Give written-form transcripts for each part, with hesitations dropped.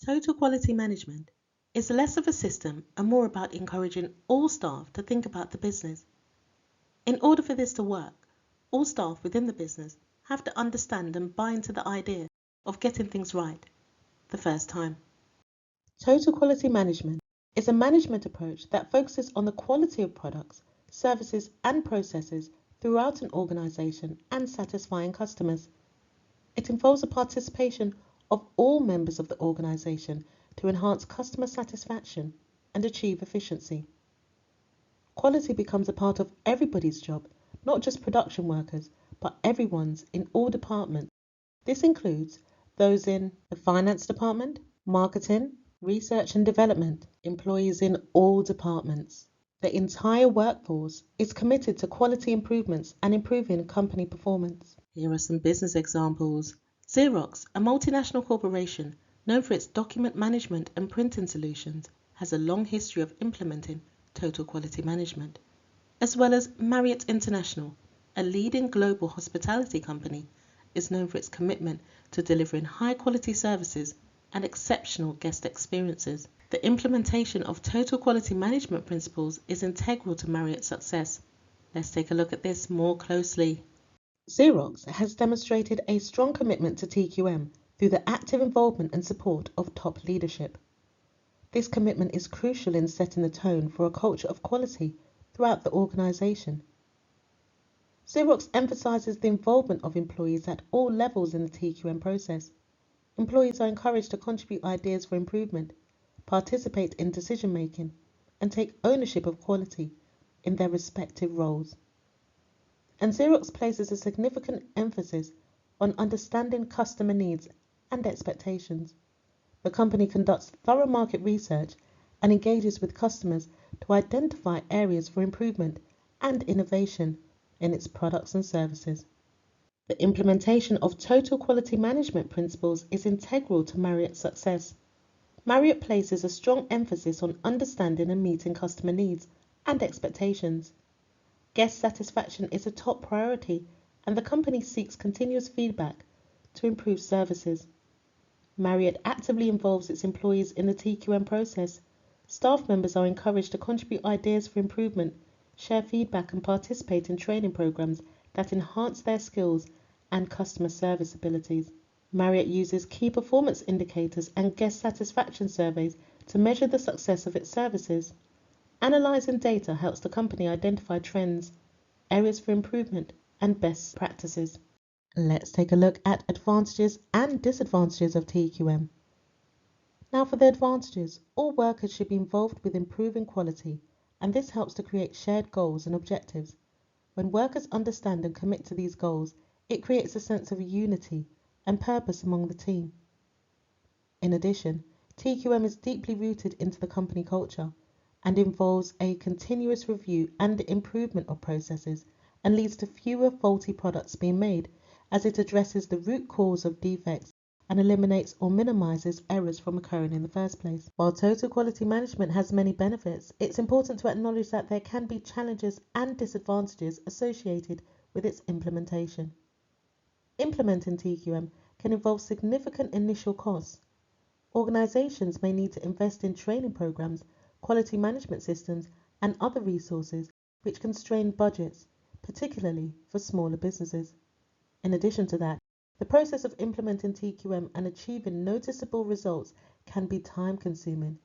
Total quality management is less of a system and more about encouraging all staff to think about the business. In order for this to work, all staff within the business have to understand and buy into the idea of getting things right the first time. Total quality management is a management approach that focuses on the quality of products, services, and processes throughout an organization and satisfying customers. It involves the participation of all members of the organization to enhance customer satisfaction and achieve efficiency. Quality becomes a part of everybody's job, not just production workers, but everyone's in all departments. This includes those in the finance department, marketing, research and development, employees in all departments. The entire workforce is committed to quality improvements and improving company performance. Here are some business examples. Xerox, a multinational corporation known for its document management and printing solutions, has a long history of implementing total quality management, as well as Marriott International, a leading global hospitality company, is known for its commitment to delivering high-quality services and exceptional guest experiences. The implementation of total quality management principles is integral to Marriott's success. Let's take a look at this more closely. Xerox has demonstrated a strong commitment to TQM through the active involvement and support of top leadership. This commitment is crucial in setting the tone for a culture of quality throughout the organization. Xerox emphasizes the involvement of employees at all levels in the TQM process. Employees are encouraged to contribute ideas for improvement, participate in decision-making, and take ownership of quality in their respective roles. And Xerox places a significant emphasis on understanding customer needs and expectations. The company conducts thorough market research and engages with customers to identify areas for improvement and innovation in its products and services. The implementation of total quality management principles is integral to Marriott's success. Marriott places a strong emphasis on understanding and meeting customer needs and expectations. Guest satisfaction is a top priority, and the company seeks continuous feedback to improve services. Marriott actively involves its employees in the TQM process. Staff members are encouraged to contribute ideas for improvement, share feedback, and participate in training programs that enhance their skills and customer service abilities. Marriott uses key performance indicators and guest satisfaction surveys to measure the success of its services. Analyzing data helps the company identify trends, areas for improvement, and best practices. Let's take a look at advantages and disadvantages of TQM. Now for the advantages, all workers should be involved with improving quality, and this helps to create shared goals and objectives. When workers understand and commit to these goals, it creates a sense of unity and purpose among the team. In addition, TQM is deeply rooted into the company culture and involves a continuous review and improvement of processes and leads to fewer faulty products being made, as it addresses the root cause of defects and eliminates or minimizes errors from occurring in the first place. While total quality management has many benefits, it's important to acknowledge that there can be challenges and disadvantages associated with its implementation. Implementing TQM can involve significant initial costs. Organizations may need to invest in training programs, quality management systems, and other resources which can strain budgets, particularly for smaller businesses. In addition to that, the process of implementing TQM and achieving noticeable results can be time-consuming.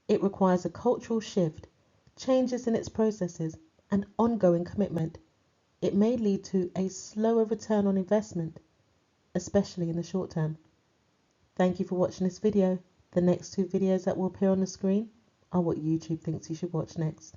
It requires a cultural shift, changes in its processes, and ongoing commitment. It may lead to a slower return on investment, especially in the short term. Thank you for watching this video. The next two videos that will appear on the screen are what YouTube thinks you should watch next.